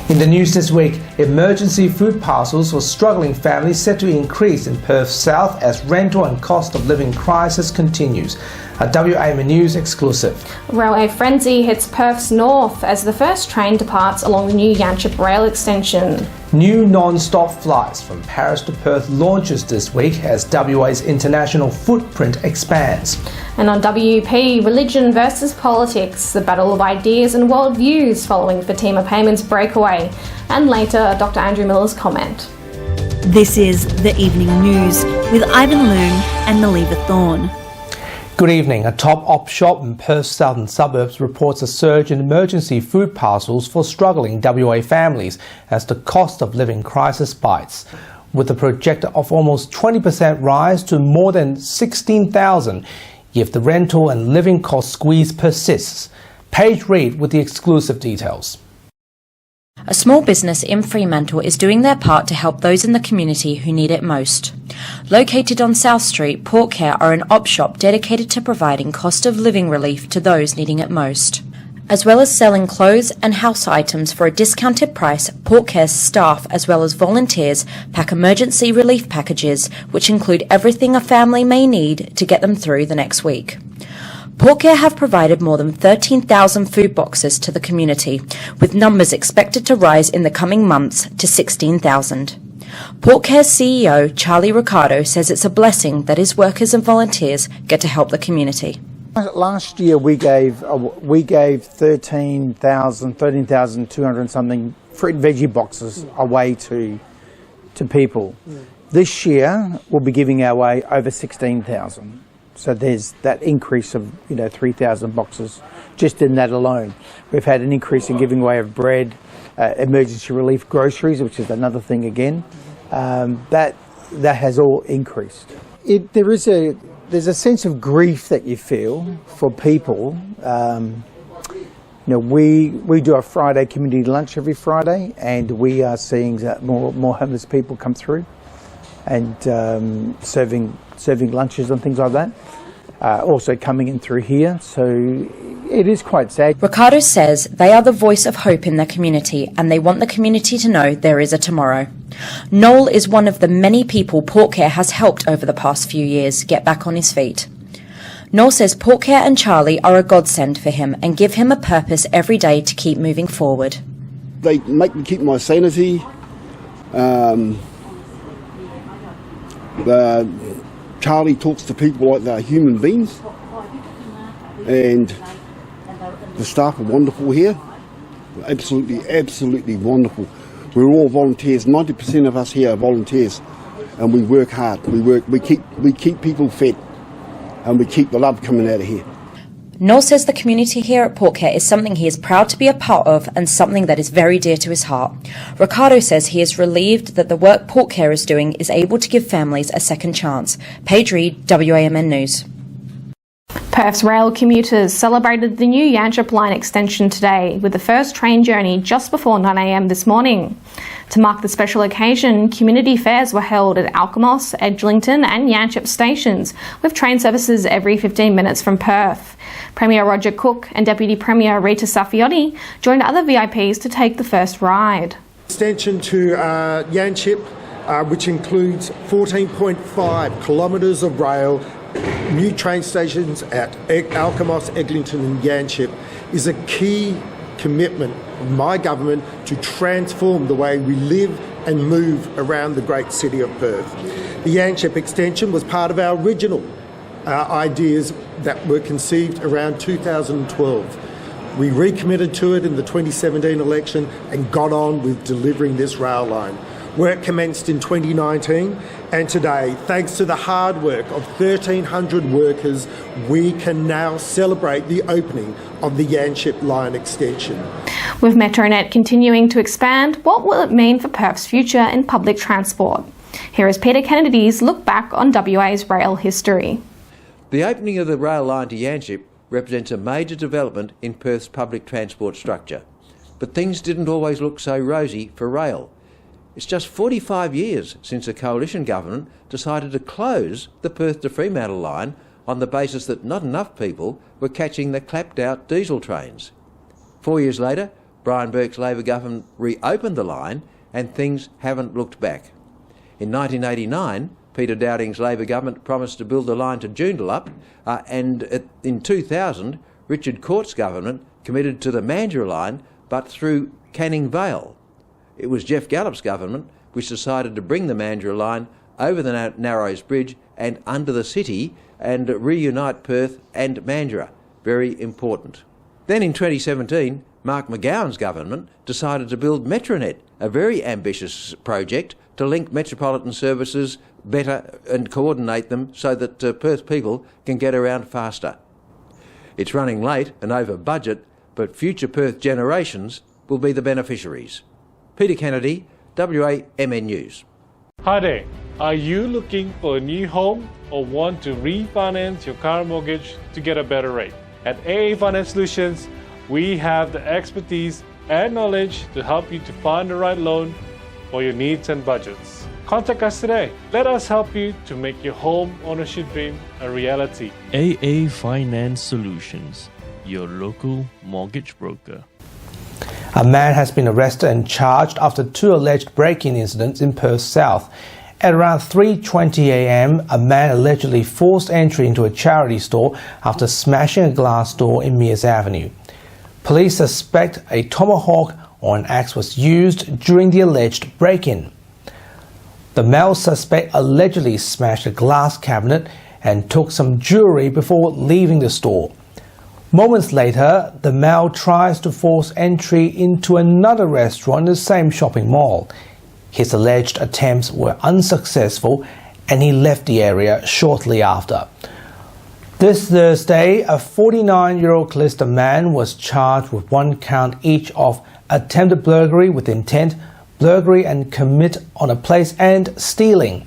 In the news this week, emergency food parcels for struggling families set to increase in Perth South as rental and cost of living crisis continues. A WAMA News exclusive. Railway frenzy hits Perth's north as the first train departs along the new Yanchep rail extension. New non-stop flights from Paris to Perth launches this week as WA's international footprint expands. And on WP, religion versus politics, the battle of ideas and worldviews following Fatima Payman's breakaway. And later, Dr. Andrew Miller's comment. This is The Evening News with Ivan Loon and Maliva Thorne. Good evening. A top op shop in Perth's southern suburbs reports a surge in emergency food parcels for struggling WA families as the cost of living crisis bites. With a projected of almost 20% rise to more than 16,000 if the rental and living cost squeeze persists. Paige Reid with the exclusive details. A small business in Fremantle is doing their part to help those in the community who need it most. Located on South Street, PortCare are an op shop dedicated to providing cost of living relief to those needing it most. As well as selling clothes and house items for a discounted price, PortCare's staff as well as volunteers pack emergency relief packages which include everything a family may need to get them through the next week. PortCare have provided more than 13,000 food boxes to the community, with numbers expected to rise in the coming months to 16,000. PortCare's CEO, Charlie Ricardo, says it's a blessing that his workers and volunteers get to help the community. Last year we gave 13,200 and something fruit and veggie boxes away to people. This year we'll be giving away over 16,000. So there's that increase of 3,000 boxes just in that alone. We've had an increase in giving away of bread, emergency relief groceries, which is another thing again. That has all increased. There's a sense of grief that you feel for people. We do a Friday community lunch every Friday, and we are seeing more homeless people come through and serving lunches and things like that. Also coming in through here, so it is quite sad. Ricardo says they are the voice of hope in their community and they want the community to know there is a tomorrow. Noel is one of the many people PortCare has helped over the past few years get back on his feet. Noel says PortCare and Charlie are a godsend for him and give him a purpose every day to keep moving forward. They make me keep my sanity. Charlie talks to people like they're human beings, and the staff are wonderful here. Absolutely wonderful. We're all volunteers. 90% of us here are volunteers, and we work hard. We keep people fed, and we keep the love coming out of here. Noel says the community here at PortCare is something he is proud to be a part of and something that is very dear to his heart. Ricardo says he is relieved that the work PortCare is doing is able to give families a second chance. Paige Reid, WAMN News. Perth's rail commuters celebrated the new Yanchep line extension today with the first train journey just before 9 a.m. this morning. To mark the special occasion, community fairs were held at Alkimos, Edgelington and Yanchep stations, with train services every 15 minutes from Perth. Premier Roger Cook and Deputy Premier Rita Saffioti joined other VIPs to take the first ride. Extension to Yanchep, which includes 14.5 kilometres of rail, new train stations at Alkimos, Eglinton and Yanchep, is a key commitment of my government to transform the way we live and move around the great city of Perth. The Yanchep extension was part of our original ideas that were conceived around 2012. We recommitted to it in the 2017 election and got on with delivering this rail line. Work commenced in 2019, and today, thanks to the hard work of 1,300 workers, we can now celebrate the opening of the Yanchep line extension. With Metronet continuing to expand, what will it mean for Perth's future in public transport? Here is Peter Kennedy's look back on WA's rail history. The opening of the rail line to Yanchep represents a major development in Perth's public transport structure. But things didn't always look so rosy for rail. It's just 45 years since the coalition government decided to close the Perth to Fremantle line on the basis that not enough people were catching the clapped-out diesel trains. 4 years later, Brian Burke's Labor government reopened the line and things haven't looked back. In 1989, Peter Dowding's Labor government promised to build the line to Joondalup, and in 2000, Richard Court's government committed to the Mandurah line, but through Canning Vale. It was Jeff Gallop's government which decided to bring the Mandurah line over the Narrows Bridge and under the city and reunite Perth and Mandurah. Very important. Then in 2017, Mark McGowan's government decided to build Metronet, a very ambitious project to link metropolitan services better and coordinate them so that Perth people can get around faster. It's running late and over budget, but future Perth generations will be the beneficiaries. Peter Kennedy, WAMN News. Hi there. Are you looking for a new home or want to refinance your car mortgage to get a better rate? At AA Finance Solutions, we have the expertise and knowledge to help you to find the right loan for your needs and budgets. Contact us today. Let us help you to make your home ownership dream a reality. AA Finance Solutions, your local mortgage broker. A man has been arrested and charged after two alleged break-in incidents in Perth South. At around 3:20 a.m, a man allegedly forced entry into a charity store after smashing a glass door in Mears Avenue. Police suspect a tomahawk or an axe was used during the alleged break-in. The male suspect allegedly smashed a glass cabinet and took some jewelry before leaving the store. Moments later, the male tries to force entry into another restaurant in the same shopping mall. His alleged attempts were unsuccessful and he left the area shortly after. This Thursday, a 49-year-old Calista man was charged with one count each of attempted burglary with intent, burglary and commit on a place, and stealing.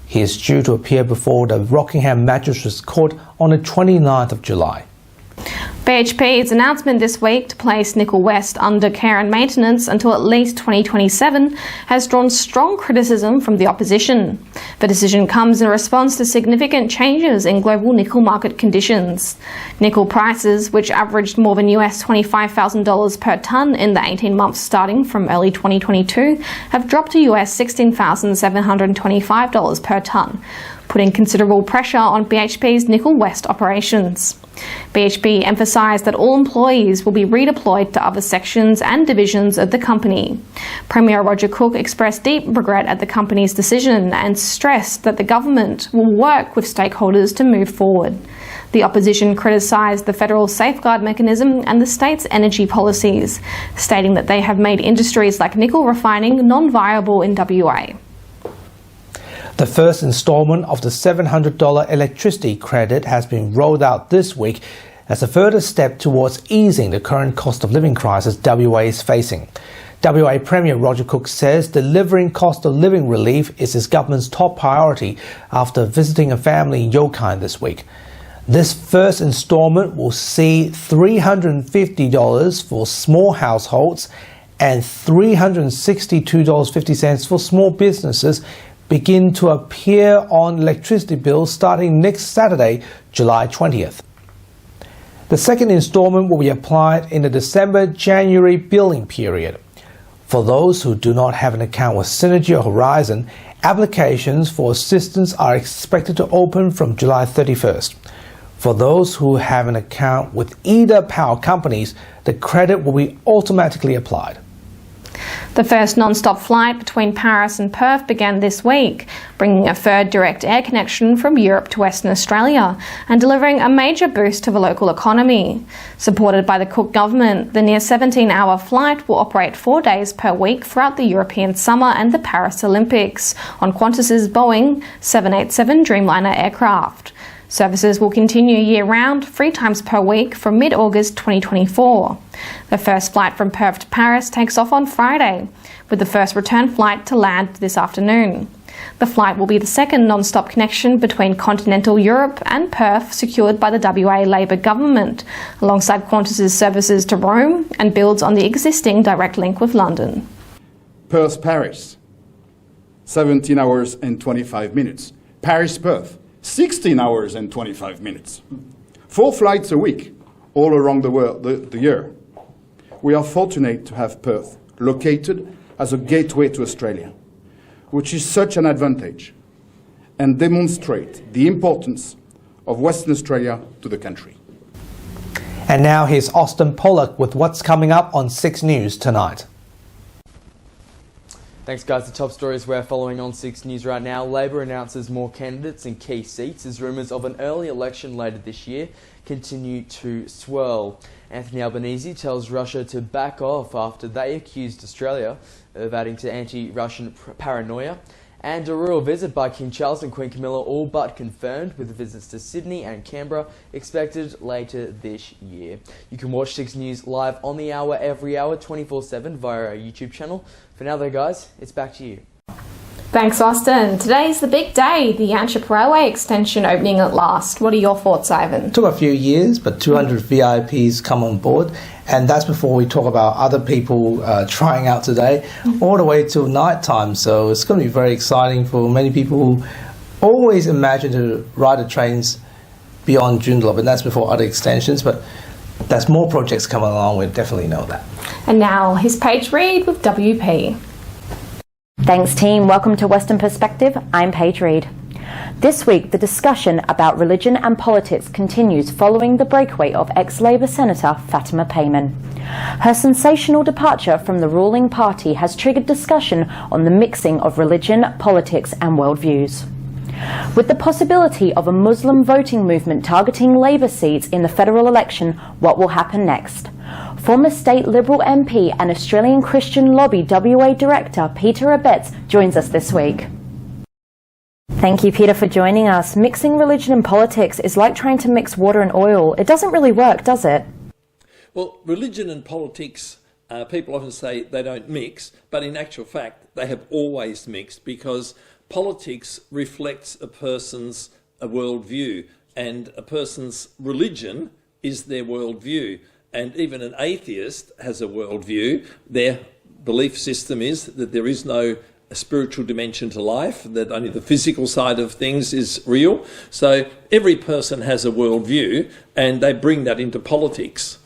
He is due to appear before the Rockingham Magistrates Court on the 29th of July. BHP's announcement this week to place Nickel West under care and maintenance until at least 2027 has drawn strong criticism from the opposition. The decision comes in response to significant changes in global nickel market conditions. Nickel prices, which averaged more than US $25,000 per tonne in the 18 months starting from early 2022, have dropped to US $16,725 per tonne, putting considerable pressure on BHP's Nickel West operations. BHP emphasised that all employees will be redeployed to other sections and divisions of the company. Premier Roger Cook expressed deep regret at the company's decision and stressed that the government will work with stakeholders to move forward. The opposition criticised the federal safeguard mechanism and the state's energy policies, stating that they have made industries like nickel refining non-viable in WA. The first instalment of the $700 electricity credit has been rolled out this week as a further step towards easing the current cost of living crisis WA is facing. WA Premier Roger Cook says delivering cost of living relief is his government's top priority after visiting a family in Yokai this week. This first instalment will see $350 for small households and $362.50 for small businesses begin to appear on electricity bills starting next Saturday, July 20th. The second instalment will be applied in the December-January billing period. For those who do not have an account with Synergy or Horizon, applications for assistance are expected to open from July 31st. For those who have an account with either power companies, the credit will be automatically applied. The first non-stop flight between Paris and Perth began this week, bringing a third direct air connection from Europe to Western Australia and delivering a major boost to the local economy. Supported by the Cook government, the near 17-hour flight will operate 4 days per week throughout the European summer and the Paris Olympics on Qantas's Boeing 787 Dreamliner aircraft. Services will continue year-round, 3 times per week from mid-August 2024. The first flight from Perth to Paris takes off on Friday, with the first return flight to land this afternoon. The flight will be the second non-stop connection between continental Europe and Perth secured by the WA Labor government, alongside Qantas's services to Rome, and builds on the existing direct link with London. Perth-Paris, 17 hours and 25 minutes. Paris-Perth, 16 hours and 25 minutes. 4 flights a week, all around the world, the year. we are fortunate to have Perth located as a gateway to Australia, which is such an advantage and demonstrate the importance of Western Australia to the country. And now here's Austin Pollock with what's coming up on 6 News tonight. Thanks guys, the top stories we're following on 6 News right now. Labor announces more candidates in key seats as rumours of an early election later this year continue to swirl. Anthony Albanese tells Russia to back off after they accused Australia of adding to anti-Russian paranoia. And a royal visit by King Charles and Queen Camilla all but confirmed, with visits to Sydney and Canberra expected later this year. You can watch 6 News live on the hour, every hour, 24/7 via our YouTube channel. For now though guys, it's back to you. Thanks, Austin. Today's the big day, the Yanchep Railway extension opening at last. What are your thoughts, Ivan? It took a few years, but 200 VIPs come on board, and that's before we talk about other people trying out today, all the way till night time. So it's going to be very exciting for many people who always imagine to ride the trains beyond Joondalup, and that's before other extensions, but there's more projects coming along, we definitely know that. And now, here's Paige Reid with WP. Thanks team, welcome to Western Perspective, I'm Paige Reid. This week the discussion about religion and politics continues following the breakaway of ex-Labor Senator Fatima Payman. Her sensational departure from the ruling party has triggered discussion on the mixing of religion, politics and worldviews. With the possibility of a Muslim voting movement targeting Labor seats in the federal election, what will happen next? Former State Liberal MP and Australian Christian Lobby WA Director Peter Abetz joins us this week. Thank you, Peter, for joining us. Mixing religion and politics is like trying to mix water and oil. It doesn't really work, does it? Well, religion and politics, people often say they don't mix, but in actual fact, they have always mixed, because politics reflects a person's worldview, and a person's religion is their worldview. And even an atheist has a worldview. Their belief system is that there is no spiritual dimension to life, that only the physical side of things is real. So every person has a worldview, and they bring that into politics.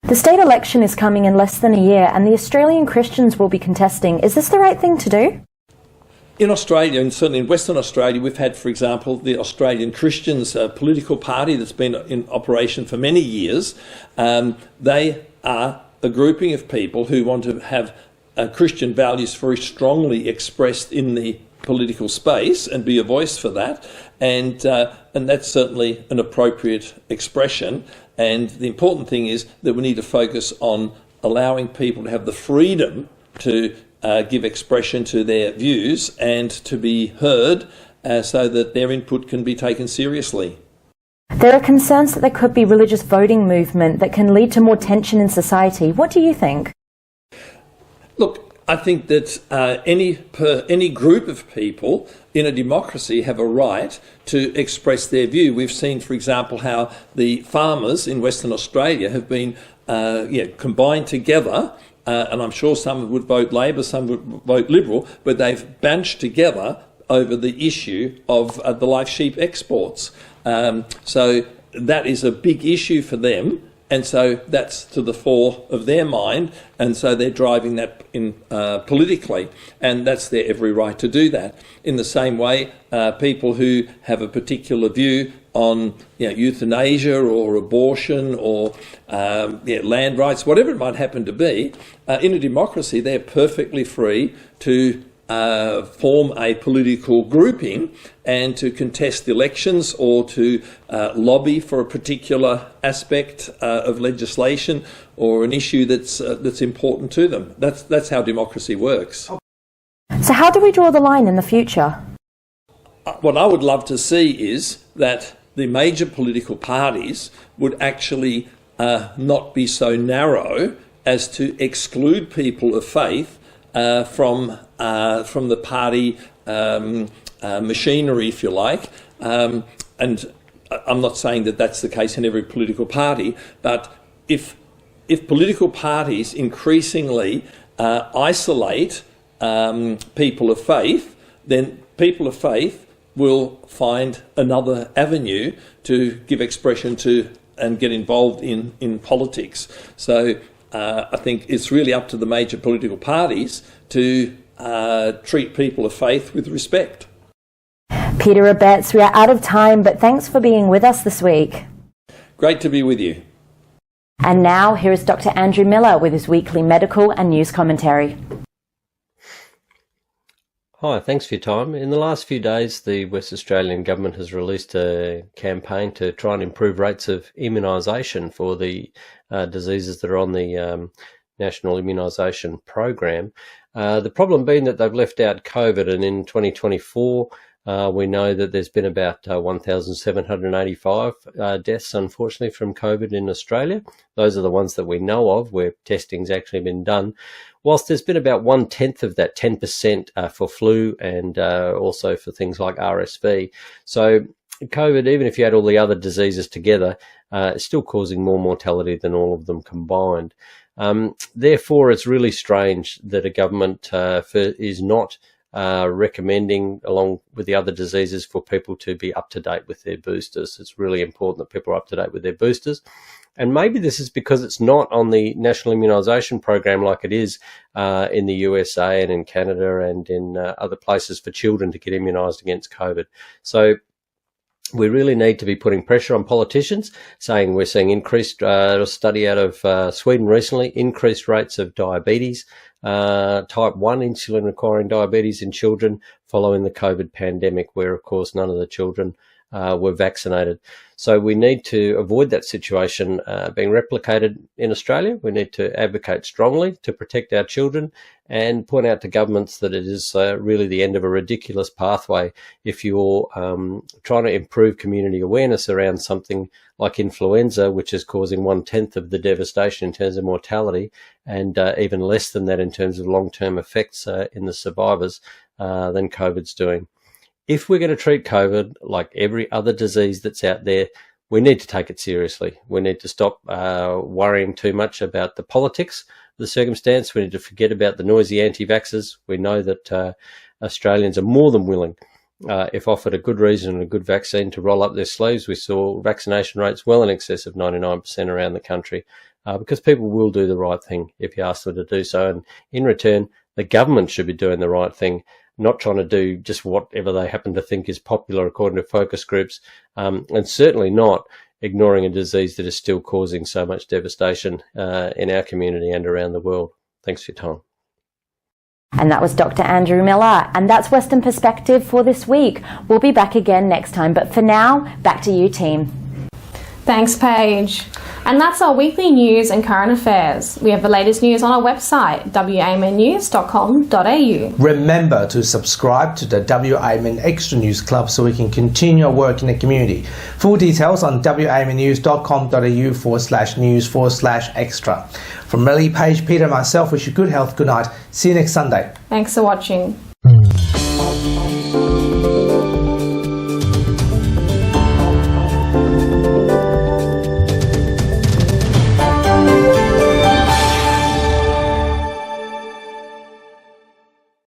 The state election is coming in less than a year, and the Australian Christians will be contesting. Is this the right thing to do? In Australia, and certainly in Western Australia, we've had, for example, the Australian Christians, a political party that's been in operation for many years. They are a grouping of people who want to have Christian values very strongly expressed in the political space and be a voice for that. And that's certainly an appropriate expression. And the important thing is that we need to focus on allowing people to have the freedom to give expression to their views and to be heard, so that their input can be taken seriously. There are concerns that there could be religious voting movement that can lead to more tension in society. What do you think? Look, I think that any group of people in a democracy have a right to express their view. We've seen, for example, how the farmers in Western Australia have been combined together. And I'm sure some would vote Labor, some would vote Liberal, but they've banched together over the issue of the live sheep exports. So that is a big issue for them, and so that's to the fore of their mind, and so they're driving that in politically, and that's their every right to do that. In the same way, people who have a particular view on euthanasia or abortion or land rights, whatever it might happen to be, in a democracy they're perfectly free to form a political grouping and to contest elections or to lobby for a particular aspect of legislation or an issue that's important to them. That's how democracy works. So how do we draw the line in the future? What I would love to see is that the major political parties would actually not be so narrow as to exclude people of faith from the party machinery, if you like. And I'm not saying that that's the case in every political party, but if political parties increasingly isolate people of faith, then people of faith will find another avenue to give expression to and get involved in politics. So I think it's really up to the major political parties to treat people of faith with respect. Peter Abetz, we are out of time, but thanks for being with us this week. Great to be with you. And now, here is Dr. Andrew Miller with his weekly medical and news commentary. Hi, thanks for your time. In the last few days, the West Australian Government has released a campaign to try and improve rates of immunisation for the diseases that are on the National Immunisation Program. The problem being that they've left out COVID, and in 2024, we know that there's been about 1,785 deaths, unfortunately, from COVID in Australia. Those are the ones that we know of where testing's actually been done. Whilst there's been about 1/10 of that, 10% for flu and also for things like RSV. So COVID, even if you add all the other diseases together, is still causing more mortality than all of them combined. Therefore, it's really strange that a government is not recommending, along with the other diseases, for people to be up to date with their boosters. It's really important that people are up to date with their boosters. And maybe this is because it's not on the National Immunisation Program like it is in the USA and in Canada and in other places for children to get immunised against COVID. So we really need to be putting pressure on politicians, saying we're seeing increased, a study out of Sweden recently, increased rates of diabetes, type 1 insulin requiring diabetes in children following the COVID pandemic, where of course none of the children were vaccinated. So we need to avoid that situation being replicated in Australia. We need to advocate strongly to protect our children and point out to governments that it is really the end of a ridiculous pathway if you're trying to improve community awareness around something like influenza, which is causing 1/10 of the devastation in terms of mortality, and even less than that in terms of long-term effects in the survivors than COVID's doing. If we're going to treat COVID like every other disease that's out there, we need to take it seriously. We need to stop worrying too much about the politics of the circumstance. We need to forget about the noisy anti-vaxxers. We know that Australians are more than willing, if offered a good reason and a good vaccine, to roll up their sleeves. We saw vaccination rates well in excess of 99% around the country, because people will do the right thing if you ask them to do so. And in return, the government should be doing the right thing, not trying to do just whatever they happen to think is popular according to focus groups, and certainly not ignoring a disease that is still causing so much devastation in our community and around the world. Thanks for your time. And that was Dr. Andrew Miller. And that's Western Perspective for this week. We'll be back again next time. But for now, back to you, team. Thanks, Paige. And that's our weekly news and current affairs. We have the latest news on our website, wamnnews.com.au. Remember to subscribe to the WAMN Extra News Club so we can continue our work in the community. Full details on wamnnews.com.au/news/extra. From Melly, Paige, Peter and myself, wish you good health, good night. See you next Sunday. Thanks for watching.